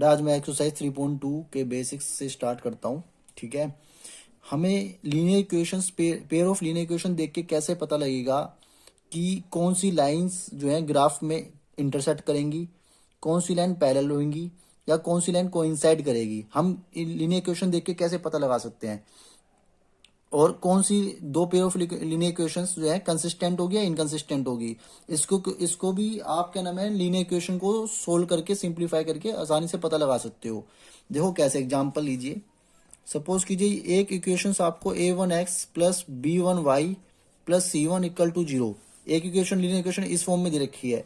But आज मैं exercise 3.2 के बेसिक्स से स्टार्ट करता हूँ। ठीक है, हमें linear equations pair of linear equation देख के कैसे पता लगेगा कि कौन सी लाइंस जो है ग्राफ में इंटरसेक्ट करेंगी, कौन सी लाइन पैरेलल होंगी या कौन सी लाइन कोइंसाइड करेगी। हम लीनियर इक्वेशन देख के कैसे पता लगा सकते हैं, और कौन सी दो पेयर ऑफ लीनियर इक्वेशंस जो है कंसिस्टेंट होगी या इनकंसिस्टेंट होगी। इसको भी आप क्या नाम है लीनियर इक्वेशन को सोल्व करके सिंप्लीफाई करके आसानी से पता लगा सकते हो। देखो कैसे, एग्जांपल लीजिए। सपोज कीजिए एक इक्वेशन आपको a1x plus b1y plus c1 equal to 0, एक इक्वेशन लीनियर इक्वेशन इस फॉर्म में दे रखी है।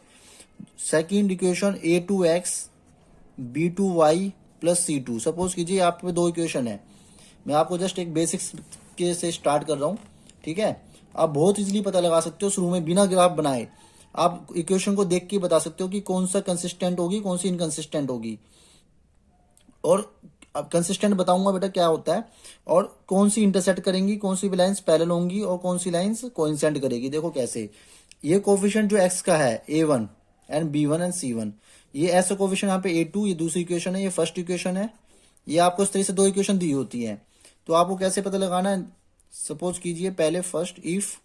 Second equation a2x b2y plus c2। Suppose कीजिए आप पे दो इक्वेशन है, मैं आपको जस्ट एक बेसिक्स के से स्टार्ट कर रहा हूँ। ठीक है, आप बहुत इजीली पता लगा सकते हो शुरू में बिना ग्राफ बनाए। आप इक्वेशन को देख के बता सकते हो कि कौन सा कंसिस्टेंट होगी, कौन सी इनकंसिस्टेंट होगी। और अब कंसिस्टेंट बताऊंगा बेटा क्या होता है, और कौन सी इंटरसेक्ट करेंगी, कौन सी लाइंस पैरेलल होंगी और कौन सी लाइंस कोइंसिडेंट करेगी। देखो कैसे, ये कोफिशिएंट जो x का है a1 and b1 and c1, ये ऐसा कोफिशिएंट यहाँ पे a2, ये दूसरी इक्वेशन है, ये फर्स्ट इक्वेशन है। ये आपको इस तरह से दो इक्वेशन दी होती है, तो आपको कैसे पता लगाना है। सपोज कीजिए पहले first, if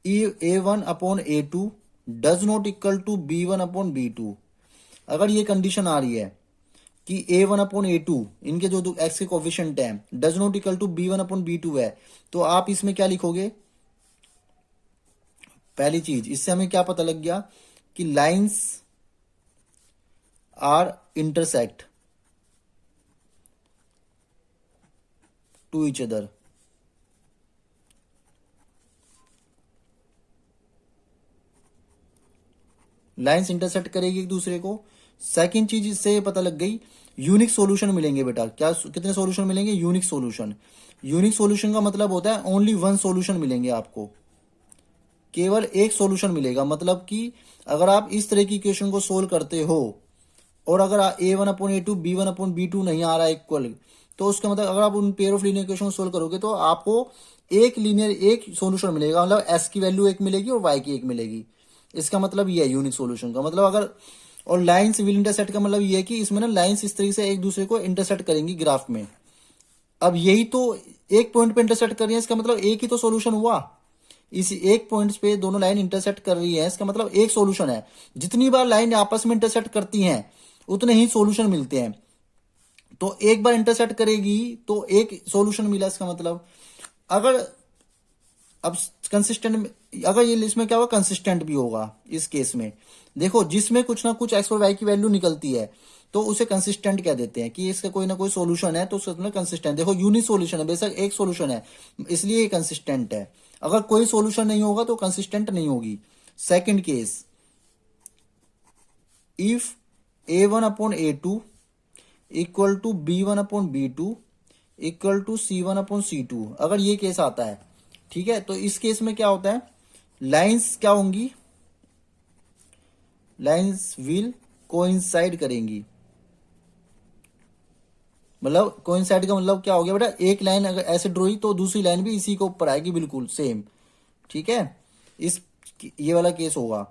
a1 upon a2 does not equal to b1 upon b2। अगर ये कंडीशन आ रही है कि a1 अपॉन a2 इनके जो x के कोफिशिएंट है does not equal to b1 upon b2 है, तो आप इसमें क्या लिखोगे। पहली चीज, इससे हमें क्या पता लग गया कि lines are intersect to each other. Lines intersect करेगी एक दूसरे को। सेकंड चीज इससे ये पता लग गई, यूनिक सॉल्यूशन मिलेंगे बेटा। क्या कितने सॉल्यूशन मिलेंगे, यूनिक सॉल्यूशन। यूनिक सॉल्यूशन का मतलब होता है ओनली वन सॉल्यूशन मिलेंगे आपको, केवल एक सॉल्यूशन मिलेगा। मतलब कि अगर आप इस तरह की इक्वेशन को सोल्व करते हो और अगर a1 upon a2 b1 upon b2 नहीं आ रहा है इक्वल, तो उसका मतलब अगर आप उन पेयर ऑफ लीनियर इक्वेशन को सोल्व करोगे तो आपको एक सॉल्यूशन मिलेगा। मतलब s की वैल्यू एक मिलेगी और y की एक मिलेगी। इसका मतलब ये है यूनिक सॉल्यूशन का मतलब। अगर और लाइंस विल इंटरसेक्ट का मतलब ये है कि इसमें ना लाइंस इस तरीके से एक दूसरे को इंटरसेक्ट करेंगी ग्राफ में। अब यही तो एक पॉइंट पे इंटरसेक्ट कर रही है, इसका मतलब एक ही तो सॉल्यूशन हुआ। इस एक पॉइंट पे दोनों लाइन इंटरसेक्ट कर रही है, इसका मतलब एक सॉल्यूशन है। जितनी बार लाइन आपस में इंटरसेक्ट करती हैं उतने ही सॉल्यूशन मिलते हैं। तो एक बार इंटरसेक्ट करेगी तो एक सॉल्यूशन मिला, इसका मतलब। अगर अब कंसिस्टेंट, अगर ये इसमें क्या होगा, कंसिस्टेंट भी होगा इस केस में। देखो जिसमें कुछ ना कुछ एक्स और वाई की वैल्यू निकलती है तो उसे कंसिस्टेंट कह देते हैं कि इसका कोई ना कोई सॉल्यूशन है तो उसमें कंसिस्टेंट। देखो यूनिक सॉल्यूशन है, बेशक एक सॉल्यूशन है इसलिए ये कंसिस्टेंट है। अगर कोई सॉल्यूशन नहीं होगा तो कंसिस्टेंट नहीं होगी। Second case, if a1 upon a2 equal to b1 upon b2 equal to c1 upon c2, अगर ये केस आता है, ठीक है, तो इस केस में क्या होता है, लाइंस क्या होंगी, लाइंस विल कोइंसाइड करेंगी। मतलब कोइंसाइड का मतलब क्या हो गया बेटा, एक लाइन अगर ऐसे ड्रॉ हुई तो दूसरी लाइन भी इसी के ऊपर आएगी, बिल्कुल सेम। ठीक है, इस ये वाला केस होगा।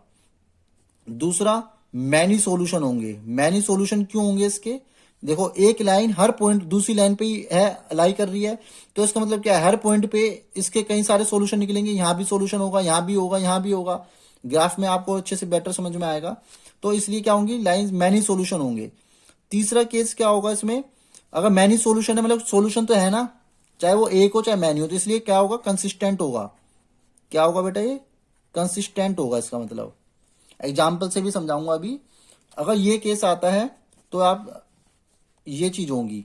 दूसरा, मैनी सॉल्यूशन होंगे। मैनी सॉल्यूशन क्यों होंगे इसके, देखो एक लाइन हर पॉइंट दूसरी लाइन पे ही है, अलाई कर रही है, तो इसका मतलब क्या है, हर पॉइंट पे इसके कई सारे सॉल्यूशन निकलेंगे। यहां भी सॉल्यूशन होगा, यहां भी होगा, यहां भी होगा। ग्राफ में आपको अच्छे से बेटर समझ में आएगा। तो इसलिए क्या होंगी, लाइन मैनी सॉल्यूशन होंगे। तीसरा केस क्या होगा इसमें, अगर मैनी सॉल्यूशन है मतलब सॉल्यूशन तो है ना, चाहे वो एक हो चाहे मैनी हो, तो इसलिए क्या होगा, कंसिस्टेंट होगा। क्या होगा बेटा, ये कंसिस्टेंट होगा। इसका मतलब एग्जाम्पल से भी समझाऊंगा अभी। अगर ये केस आता है तो आप ये चीज होंगी।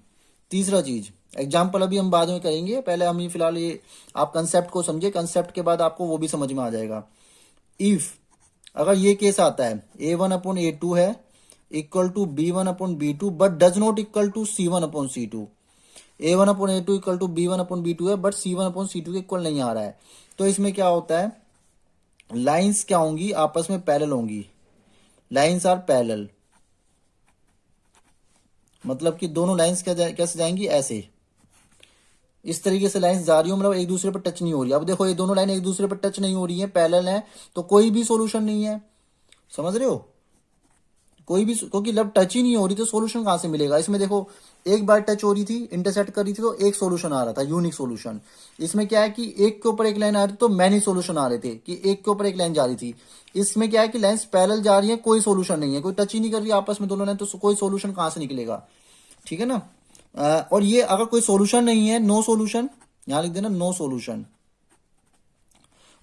तीसरा चीज, एग्जाम्पल अभी हम बाद में करेंगे, पहले हम ये फिलहाल ये आप कंसेप्ट को समझे, कंसेप्ट के बाद आपको वो भी समझ में आ जाएगा। इफ अगर ये केस आता है, a1 अपॉन a2 है equal to b1 upon b2 but does not equal to c1 upon c2। a1 upon a2 equal to b1 upon b2 है बट c1 अपॉन c2 के इक्वल नहीं आ रहा है, तो इसमें क्या होता है, लाइंस क्या होंगी, आपस में पैरेलल होंगी। लाइंस आर पैरेलल, मतलब कि दोनों लाइंस कैसे जाएंगी, ऐसे इस तरीके से लाइंस जा रही हो, मतलब एक दूसरे पर टच नहीं हो रही। अब देखो ये दोनों लाइन एक दूसरे पर टच नहीं हो रही है, पैरेलल है, तो कोई भी सॉल्यूशन नहीं है। समझ रहे हो, कोई भी, क्योंकि जब टच ही नहीं हो रही तो सोल्यूशन कहाँ से मिलेगा। इसमें देखो एक बार टच हो रही थी, इंटरसेक्ट कर रही थी तो एक सोल्यूशन आ रहा था, यूनिक सोल्यूशन। इसमें क्या है कि एक के ऊपर एक लाइन आ रही थी तो मैनी सोल्यूशन आ रहे थे, कि एक के ऊपर एक लाइन जा रही थी। इसमें क्या है कि लाइन्स पैरेलल जा रही है, कोई सोल्यूशन नहीं है, कोई टच ही नहीं कर रही आपस में दोनों लाइन, तो कोई सोल्यूशन कहाँ से निकलेगा, ठीक है ना। और ये अगर कोई सोल्यूशन नहीं है, नो सोल्यूशन, यहां लिख देना नो सोल्यूशन।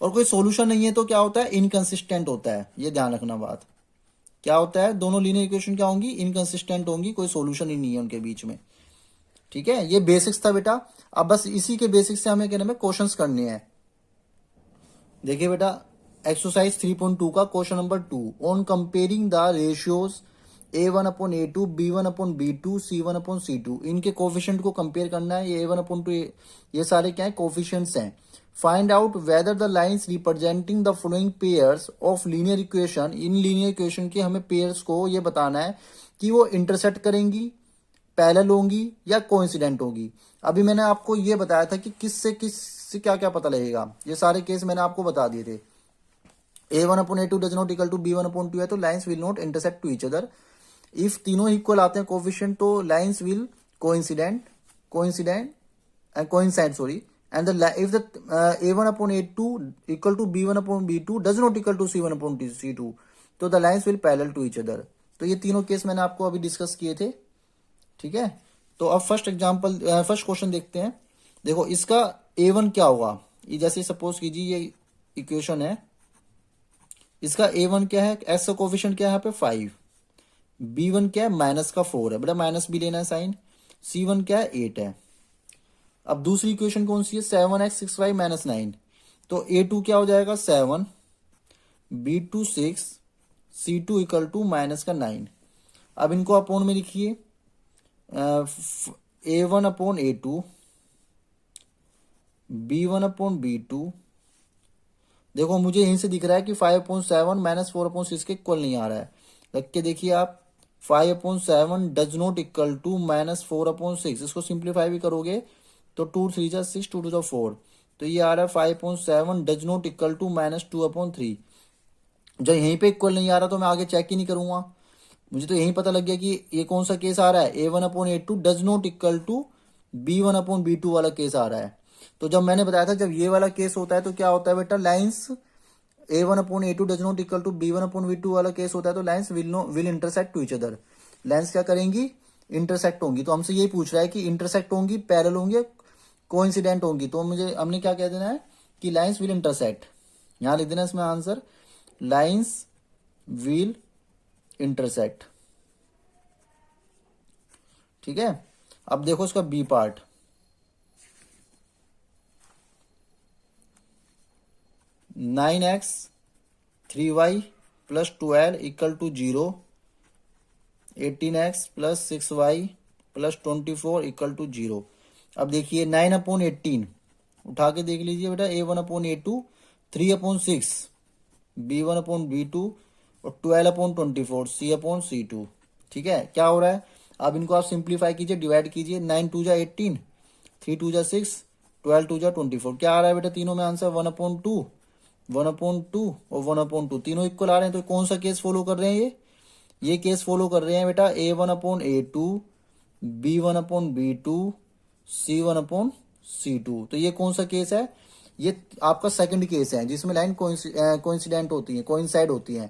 और कोई सोल्यूशन नहीं है तो क्या होता है, इनकंसिस्टेंट होता है, ये ध्यान रखना बात। क्या होता है, दोनों लीनियर इक्वेशन क्या होंगी, इनकंसिस्टेंट होंगी, कोई सोल्यूशन ही नहीं है उनके बीच में, ठीक है। ये बेसिक्स था बेटा। अब बस इसी के बेसिक्स से हमें कहने में क्वेश्चंस करने हैं। देखिए बेटा, एक्सरसाइज 3.2 का question number 2, on comparing the ratios A1/A2, B1/B2, C1/C2, इनके कोफिशिएंट को कंपेयर करना है। ये A1/2 ये सारे क्या है, कोफिशिएंट्स हैं। Find out whether the lines representing the following pairs of linear equation, in linear equation के हमें पेयर्स को ये बताना है कि वो इंटरसेक्ट करेंगी, पैरेलल होंगी या कोइंसिडेंट होगी। अभी मैंने आपको ये बताया था कि किससे क्या क्या पता लगेगा, ये सारे केस मैंने आपको बता दिए थे। A1/A2 does not equal to B1/2 है तो lines will not intersect to each other. If तीनों इक्वल आते हैं कोफिशिएंट तो lines will coincident coincide, sorry, and if the A1/A2 equal to B1/B2 does not equal to C1/C2, तो the lines will parallel to each other। तो ये तीनों case मैंने आपको अभी डिस्कस किए थे, ठीक है। तो अब फर्स्ट क्वेश्चन देखते हैं। देखो इसका A1 क्या होगा, ये जैसे सपोज कीजिए ये इक्वेशन है, इसका A1 क्या है, एक्स का कोफिशिएंट क्या है यहाँ पे 5, B1 क्या है माइनस का 4 है, बेटा माइनस भी लेना है साइन, C1 क्या है 8 है। अब दूसरी इक्वेशन कौन सी है, 7x 6y माइनस 9, तो A2 क्या हो जाएगा 7, B2 6, C2 equal to minus का 9। अब इनको अपोन में लिखिए, A1/A2, B1/B2। देखो मुझे यहीं से दिख रहा है कि 5/7 माइनस 4/6 के इक्वल नहीं आ रहा है, रख के देखिए आप, 5/7 does not equal to minus 4/6, इसको सिंप्लीफाई भी करोगे तो 2 3 जा 6, 2 2 जा 4, तो ये आ रहा है 5/7 does not equal to minus 2/3। जब यहीं पे इक्वल नहीं आ रहा तो मैं आगे चेक ही नहीं करूंगा, मुझे तो यहीं पता लग गया कि ये कौन सा केस आ रहा है, A1/A2 does not equal to B1/B2 वाला केस आ रहा है। तो जब मैंने बताया था जब ये वाला केस होता है तो क्या होता है बेटा, lines A1/A2 does not equal to B1/B2 वाला केस होता है तो lines will intersect to each other, lines क्या करेंगी, इंटरसेक्ट होंगी। तो हमसे यही पूछ रहा है कि इंटरसेक्ट होंगी, पैरेलल होंगी, कोइंसिडेंट होंगी, तो हमने क्या कह देना है कि लाइंस विल इंटरसेक्ट, यहां लिख देना इसमें आंसर, लाइंस विल इंटरसेक्ट, ठीक है। अब देखो इसका B part, nine x 3y plus 12 equal to 0, 18x plus 6y plus 24 equal to 0। अब देखिए 9/18 उठा के देख लीजिए बेटा, A1/A2 3/6, B1/B2 और 12/24, C/C2, ठीक है। क्या हो रहा है, अब इनको आप सिंप्लीफाई कीजिए, डिवाइड कीजिए, 9 2 जा 18, 3 2 जा 6, 12 2 जा 24, क्या आ रहा है बेटा तीनों में आंसर 1/2, 1/2 और 1/2, तीनों इक्वल आ रहे हैं। तो कौन सा केस फॉलो कर रहे हैं, ये केस फॉलो कर रहे हैं बेटा, A1/A2, B1/B2, C1/C2। तो ये कौन सा केस है, ये आपका सेकंड केस है जिसमें लाइन कोइंसिडेंट होती है, कोइंसाइड होती है।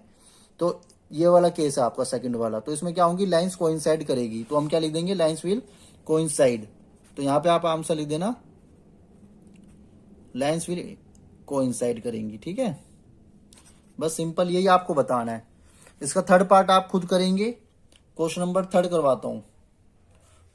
तो ये वाला केस है आपका सेकंड वाला, तो इसमें क्या होंगी, लाइंस कोइंसाइड करेगी, तो हम क्या लिख देंगे, लाइंस विल कोइंसाइड। तो यहाँ पे आप आंसर लिख देना, लाइंस विल कोइंसाइड करेंगी, ठीक है। बस सिंपल यही आपको बताना है। इसका थर्ड पार्ट आप खुद करेंगे। क्वेश्चन नंबर 3 करवाता हूं।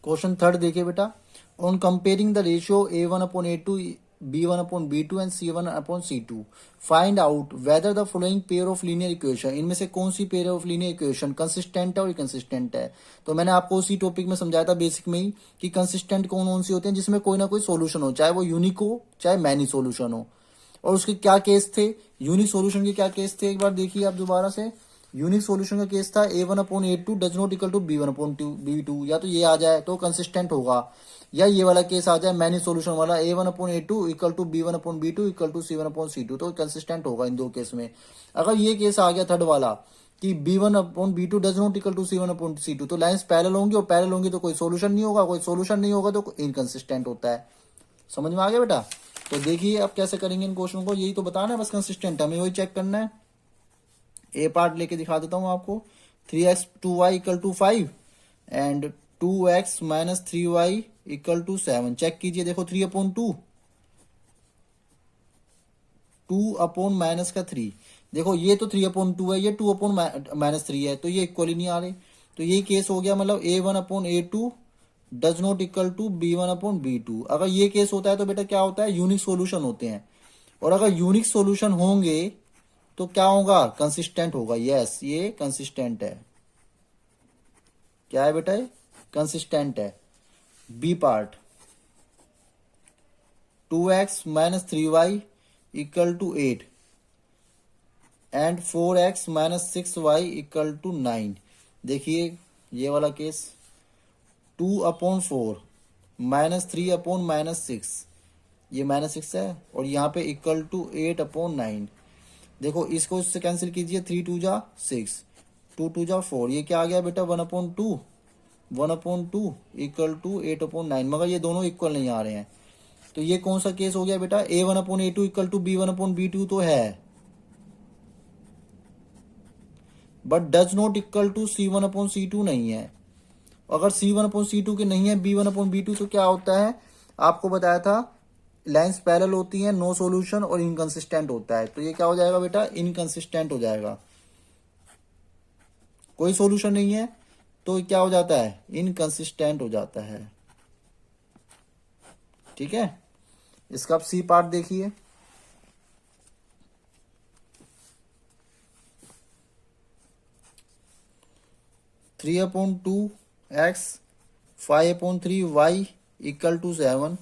क्वेश्चन 3 देखिए बेटा, on comparing the ratio A1/A2, B1/B2 and C1/C2, find out whether the following pair of linear equation, इनमें से कौन सी pair of linear equation consistent है और इनकंसिस्टेंट है। तो मैंने आपको उसी टॉपिक में समझाया था बेसिक में ही कि कंसिस्टेंट कौन कौन सी होते हैं, जिसमें कोई ना कोई सोल्यूशन हो, चाहे वो यूनिक हो चाहे मैनी सोल्यूशन हो। और उसके क्या केस थे, यूनिक सॉल्यूशन के क्या केस थे, एक बार देखिए आप दोबारा से। यूनिक सॉल्यूशन का केस था A1/A2 does not equal to B1/B2, या तो ये आ जाए तो कंसिस्टेंट होगा, या ये वाला केस आ जाए मैनी सॉल्यूशन वाला, A1/A2 equal to B1/B2 equal to C1/C2, तो कंसिस्टेंट होगा इन दो केस में। अगर ये केस आ गया थर्ड वाला कि B1 upon B2 does not equal to C1 upon C2, तो लाइंस पैरेलल होंगी और पैरेलल होंगी तो कोई सॉल्यूशन नहीं होगा, कोई सॉल्यूशन नहीं होगा तो इनकंसिस्टेंट होता है। समझ में आ गया बेटा? तो देखिए अब कैसे करेंगे इन क्वेश्चन को, यही तो बताना है बस, कंसिस्टेंट हमें वही चेक करना है। ए पार्ट लेके दिखा देता हूँ आपको। 3x 2y equal to 5 and 2x minus 3y equal to 7। Check कीजिए, देखो 3 अपॉन 2, 2 अपॉन माइनस का 3, देखो ये तो 3 अपॉन 2 है, ये 2 अपॉन माइनस 3 है, तो ये इक्वल ही नहीं आ रहे। तो ये केस हो गया, मतलब A1 upon A2 does not equal to B1 upon B2। अगर ये केस होता है तो बेटा क्या होता है, यूनिक सॉल्यूशन होते हैं, और अगर यूनिक सॉल्यूशन होंगे तो क्या होगा, कंसिस्टेंट होगा। यस, ये कंसिस्टेंट है। क्या है बेटा, ये कंसिस्टेंट है। B part 2x minus 3y equal to 8 and 4x minus 6y equal to 9। देखिए ये वाला case, 2 upon 4 minus 3 upon minus 6, ये माइनस 6 है, और यहाँ पे इक्वल टू 8 अपॉन 9। देखो इसको इससे कैंसिल कीजिए, 3 2 जा 6, 2 2 जा 4, ये क्या आ गया बेटा 1 upon 2, 1 upon 2 equal to 8 upon 9, मगर ये दोनों इक्वल नहीं आ रहे हैं। तो ये कौन सा केस हो गया बेटा, A1 upon A2 equal to B1 upon B2 तो है, but does not equal to C1 upon C2 नहीं है। अगर C1 अपॉन C2 के नहीं है, B1 अपॉन B2, तो क्या होता है, आपको बताया था लाइंस पैरेलल होती हैं, नो सॉल्यूशन और इनकंसिस्टेंट होता है। तो ये क्या हो जाएगा बेटा, इनकंसिस्टेंट हो जाएगा। कोई सॉल्यूशन नहीं है तो क्या हो जाता है, इनकंसिस्टेंट हो जाता है। ठीक है, इसका आप सी पार्ट देखिए। Three upon 2x 5 upon 3y equal to 7,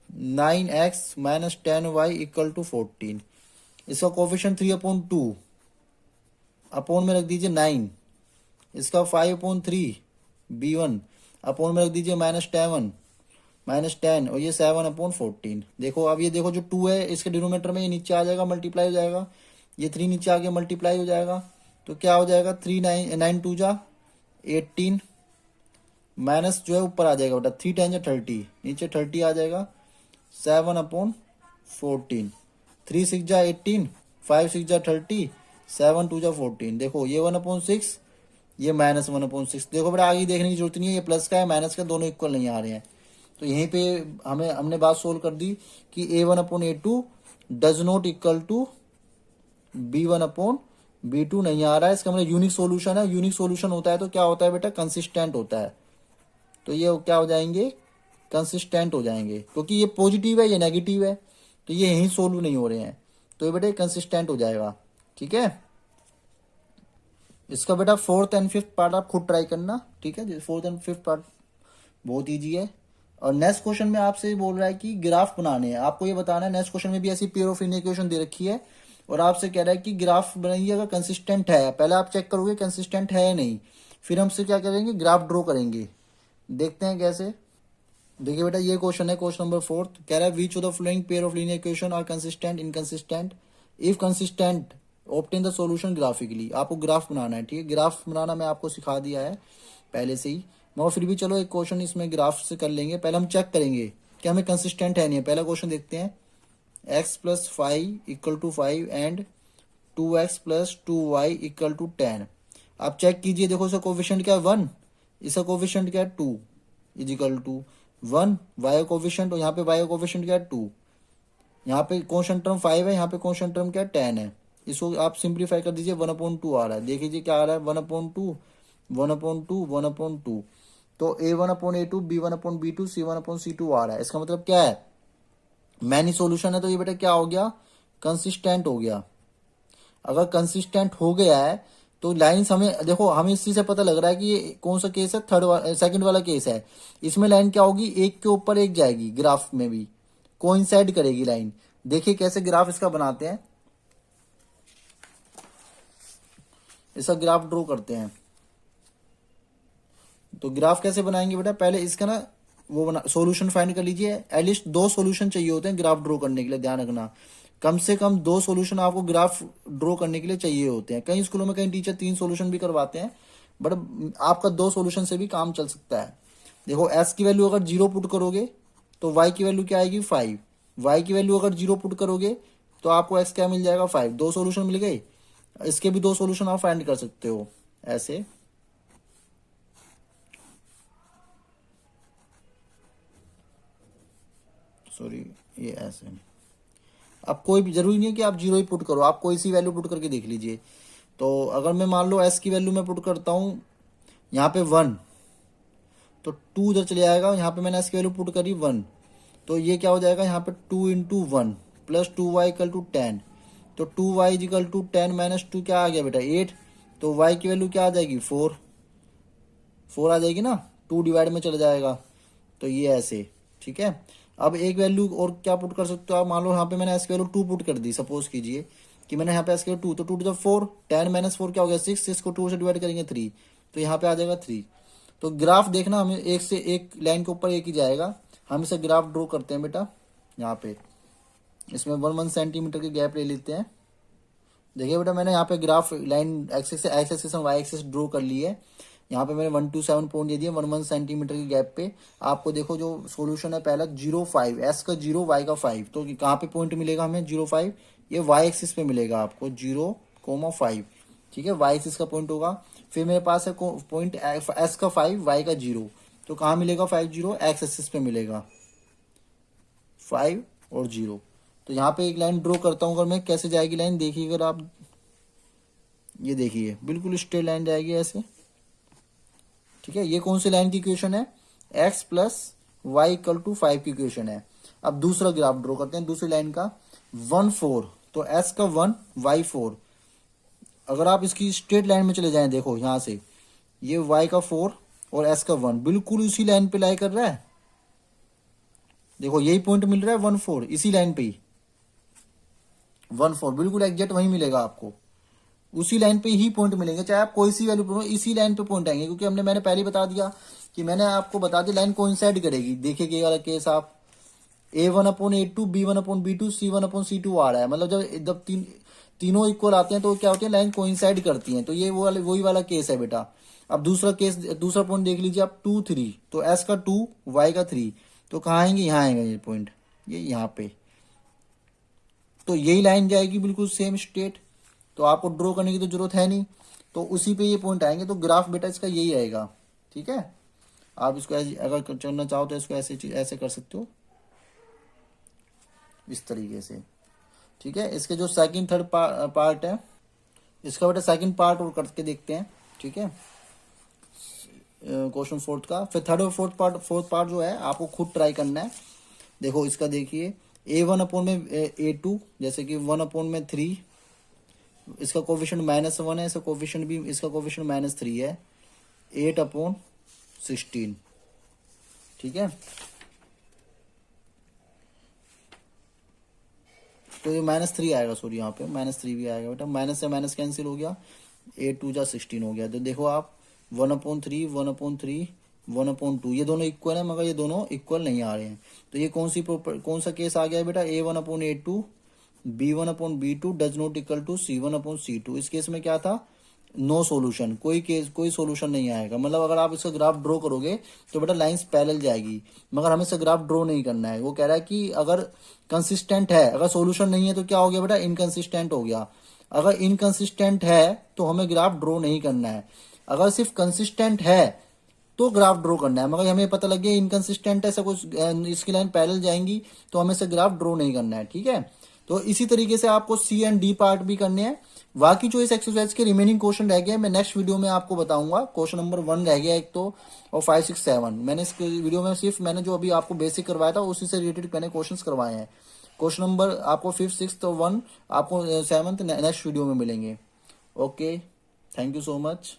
9x minus 10y equal to 14। इसका कोफिशिएंट 3 अपॉन 2, अपॉन में रख दीजिए 9, इसका 5 अपॉन 3 B1, अपॉन में रख दीजिए -10 और ये 7 अपॉन 14। देखो अब ये देखो जो 2 है इसके डिनोमिनेटर में, ये नीचे आ जाएगा, मल्टीप्लाई हो जाएगा, ये 3 नीचे आ गया, मल्टीप्लाई हो जाएगा, तो क्या हो जाएगा 3 9 2 जा 18, माइनस जो है ऊपर आ जाएगा बेटा, 3 10 जा 30, नीचे 30 आ जाएगा, 7 अपॉन 14, 3 6 जा 18, 5 6 जा 30, 7 2 जा 14। देखो ये 1 अपॉन 6, ये माइनस 1 अपॉन 6। देखो बेटा आगे देखने की जरूरत नहीं है, ये प्लस का है माइनस का, दोनों इक्वल नहीं आ रहे हैं। तो यहीं पे हमने बात सोल्व कर दी कि A1 upon A2 does not equal to B1 upon B2 नहीं आ रहा है, इसका मतलब यूनिक सॉल्यूशन है। यूनिक सॉल्यूशन होता है तो क्या होता है बेटा, कंसिस्टेंट होता है। तो ये क्या हो जाएंगे, कंसिस्टेंट हो जाएंगे, क्योंकि ये पॉजिटिव है ये नेगेटिव है, तो ये यहीं सोल्व नहीं हो रहे हैं, तो ये बेटा कंसिस्टेंट हो जाएगा। ठीक है, इसका बेटा 4th एंड 5th पार्ट आप खुद ट्राई करना। ठीक है, 4th एंड 5th पार्ट बहुत ईजी है। और नेक्स्ट क्वेश्चन में आपसे बोल रहा है कि ग्राफ बनाने हैं, आपको ये बताना है। नेक्स्ट क्वेश्चन में भी ऐसी पेयर ऑफ इक्वेशन दे रखी है और आपसे कह रहा है कि ग्राफ बनाइए, अगर कंसिस्टेंट है, पहले आप चेक करोगे कंसिस्टेंट है या नहीं, फिर हमसे क्या करेंगे, ग्राफ ड्रॉ करेंगे। देखते हैं कैसे। देखिए बेटा ये क्वेश्चन है, क्वेश्चन नंबर 4, कह रहा है which of the following pair of linear equation are consistent inconsistent, if consistent obtain the solution graphically. आपको ग्राफ बनाना है। ठीक है, ग्राफ बनाना मैं आपको सिखा दिया है पहले से ही, मगर फिर भी चलो एक क्वेश्चन इसमें ग्राफ से कर लेंगे। पहले हम चेक करेंगे कि हमें कंसिस्टेंट है नहीं है। पहला क्वेश्चन देखते हैं, x plus 5 equal to 5 and 2x plus 2y equal to 10। आप चेक कीजिए, देखो इसका कोफिशिएंट क्या है 1, इसका कोफिशिएंट क्या है 2 is equal to 1, y coefficient, और यहाँ पे y कोफिशिएंट क्या है 2, यहाँ पे कॉन्स्टेंट टर्म 5 है, यहाँ पे कॉन्स्टेंट टर्म क्या है 10 है। इसको आप सिंप्लीफाई कर दीजिए, 1/2 आ रहा है। देखिए क्या आ रहा है, 1/2 1/2 1/2। तो A1/A2 B1/B2 C1/C2 आ रहा है। इसका मतलब क्या है, मैनी सॉल्यूशन है, तो ये बेटा क्या हो गया, कंसिस्टेंट हो गया। अगर कंसिस्टेंट हो गया है तो लाइन्स हमें देखो, हमें इसी से पता लग रहा है कि ये कौन सा केस है, सेकंड वाला केस है। इसमें लाइन क्या होगी, एक के ऊपर एक जाएगी, ग्राफ में भी कोइंसाइड करेगी लाइन। देखिए कैसे ग्राफ इसका बनाते हैं, इसका ग्राफ ड्रॉ करते हैं। तो ग्राफ कैसे बनाएंगे बेटा, पहले इसका ना वो बना सॉल्यूशन फाइंड कर लीजिए। एटलीस्ट 2 सॉल्यूशन चाहिए होते हैं ग्राफ ड्रॉ करने के लिए, ध्यान रखना। कम से कम 2 सॉल्यूशन आपको ग्राफ ड्रॉ करने के लिए चाहिए होते हैं। कई स्कूलों में कई टीचर 3 सॉल्यूशन भी करवाते हैं, बट आपका 2 सॉल्यूशन से भी काम चल सकता है। देखो एस की वैल्यू अगर 0 पुट करोगे तो वाई की वैल्यू क्या आएगी 5, वाई की वैल्यू अगर 0 पुट करोगे तो आपको एक्स क्या मिल जाएगा 5। 2 सॉल्यूशन मिल गए, इसके भी 2 सॉल्यूशन आप फाइंड कर सकते हो ऐसे। सॉरी, ये ऐसे। अब कोई भी जरूरी नहीं है कि आप 0 ही पुट करो, आप कोई सी वैल्यू पुट करके देख लीजिए। तो अगर मैं मान लो एस की वैल्यू मैं पुट करता हूँ यहाँ पे 1, तो 2 उधर चले जाएगा, यहाँ पे मैंने एस की वैल्यू पुट करी 1, तो ये क्या हो जाएगा यहाँ पे 2 into 1 plus 2y equal to 10, तो 2y इक्वल टू 10 माइनस 2 क्या आ गया बेटा 8, तो y की वैल्यू क्या आ जाएगी 4 आ जाएगी ना, 2 डिवाइड में चला जाएगा, तो ये ऐसे। ठीक है, अब एक वैल्यू और क्या पुट कर सकते हो आप, मान लो यहाँ पे मैंने एस की वैल्यू 2 पुट कर दी, सपोज कीजिए कि मैंने यहाँ पे एस की वैल्यू 2, तो 2 टू द 4, 10 माइनस 4 क्या हो गया 6, इसको 2 से डिवाइड करेंगे 3, तो यहाँ पे आ जाएगा 3। तो ग्राफ देखना हमें एक से एक लाइन के ऊपर एक ही जाएगा। हम इसे ग्राफ ड्रॉ करते हैं बेटा, यहाँ पे इसमें 1 सेंटीमीटर की गैप ले लेते हैं। देखिए बेटा मैंने यहाँ पे ग्राफ लाइन एक्सिस से एक्स एक्सिस और वाई एक्सिस ड्रॉ कर ली है। यहाँ पे मैंने 127 पॉइंट दे दिए 1 सेंटीमीटर की गैप पे। आपको देखो जो सॉल्यूशन है पहला 0 5, एस का 0 वाई का 5, तो कहाँ पे पॉइंट मिलेगा हमें 0 5, ये वाई एक्सिस पे मिलेगा आपको 0,5। ठीक है, वाई एक्सिस का पॉइंट होगा। फिर मेरे पास है पॉइंट एस का 5 वाई का 0, तो कहाँ मिलेगा 5 0 एक्स एक्सिस पे मिलेगा 5 और 0। तो यहाँ पे एक लाइन ड्रॉ करता हूँ, अगर मैं कैसे जाएगी लाइन देखिए, अगर आप ये देखिए बिल्कुल स्ट्रेट लाइन जाएगी ऐसे। ठीक है, ये कौन सी लाइन की इक्वेशन है, x plus y equal to 5 की इक्वेशन है। अब दूसरा ग्राफ ड्रॉ करते हैं दूसरी लाइन का 1 4, तो s का 1 y 4। अगर आप इसकी स्ट्रेट लाइन में चले जाएं, देखो यहां से ये y का 4 और s का 1 बिल्कुल उसी लाइन पे लाई कर रहा है। देखो यही पॉइंट मिल रहा है 1 4, इसी लाइन पे ही 1 4 बिल्कुल एग्जैक्ट वही मिलेगा आपको, उसी लाइन पे ही पॉइंट मिलेंगे, चाहे आप कोई सी वैल्यू इसी लाइन पे पॉइंट आएंगे, क्योंकि मैंने पहले ही बता दिया कि मैंने आपको बता दिया लाइन कोइंसाइड करेगी। देखिए ये वाला केस आप A1/A2 B1/B2 C1/C2 आ रहा है, मतलब जब तीनों इक्वल आते हैं तो क्या होती है लाइन कोइंसाइड करती हैं, तो ये वही वाला केस है बेटा। अब दूसरा पॉइंट देख लीजिए आप 2 3, तो S का 2 Y का 3, तो कहाँ आएंगे यहाँ आएंगे ये पॉइंट, ये यहाँ पे, तो यही लाइन जाएगी बिल्कुल सेम स्ट्रेट, तो आपको ड्रॉ करने की तो जरूरत है नहीं, तो उसी पे ये पॉइंट आएंगे, तो ग्राफ बेटा इसका यही आएगा। ठीक है, आप इसको अगर करना चाहो तो इसको ऐसे कर सकते हो इस तरीके से। ठीक है, इसके जो सेकंड थर्ड पार्ट है, इसका बेटा सेकंड पार्ट और करके देखते हैं। ठीक है, क्वेश्चन फोर्थ का, फिर थर्ड और फोर्थ पार्ट जो है आपको खुद ट्राई करना है। देखो इसका देखिए A1/में A2, जैसे कि 1/3, इसका कोफिशिएंट -1 है, इसका कोफिशिएंट भी, इसका कोफिशिएंट -3 है, 8/16। ठीक है, तो ये -3 आएगा, सॉरी यहाँ पे -3 भी आएगा बेटा, माइनस से माइनस कैंसिल हो गया, 8 2 16 हो गया। तो देखो आप 1/3 1/3 1/2 ये दोनों इक्वल है, मगर ये दोनों इक्वल नहीं आ रहे हैं, तो ये कौन सा केस आ गया बेटा, A1/A2 B1/B2 does not equal to C1/C2। इस केस में क्या था, नो सॉल्यूशन, कोई सॉल्यूशन नहीं आएगा, मतलब अगर आप इसका ग्राफ ड्रॉ करोगे तो बेटा लाइंस पैरेलल जाएगी, मगर हमें इसका ग्राफ ड्रॉ नहीं करना है। वो कह रहा है कि अगर कंसिस्टेंट है, अगर सॉल्यूशन नहीं है तो क्या हो गया बेटा, इनकंसिस्टेंट हो गया। अगर इनकंसिस्टेंट है तो हमें ग्राफ ड्रॉ नहीं करना है, अगर सिर्फ कंसिस्टेंट है तो ग्राफ ड्रॉ करना है, मगर हमें पता लग गया इनकंसिस्टेंट है, ऐसा कुछ इसकी लाइन पैरेलल जाएंगी तो हमें से ग्राफ ड्रॉ नहीं करना है। ठीक है, तो इसी तरीके से आपको सी एंड डी पार्ट भी करने हैं। बाकी जो इस एक्सरसाइज के रिमेनिंग क्वेश्चन रह गए मैं नेक्स्ट वीडियो में आपको बताऊंगा। क्वेश्चन नंबर 1 रह गया एक तो, और 5 6 7 मैंने इस वीडियो में सिर्फ मैंने जो अभी आपको बेसिक करवाया था उसी से रिलेटेड मैंने क्वेश्चन करवाए हैं। क्वेश्चन नंबर आपको 5th 6th और 1 आपको 7th नेक्स्ट वीडियो में मिलेंगे। Okay, thank you so much.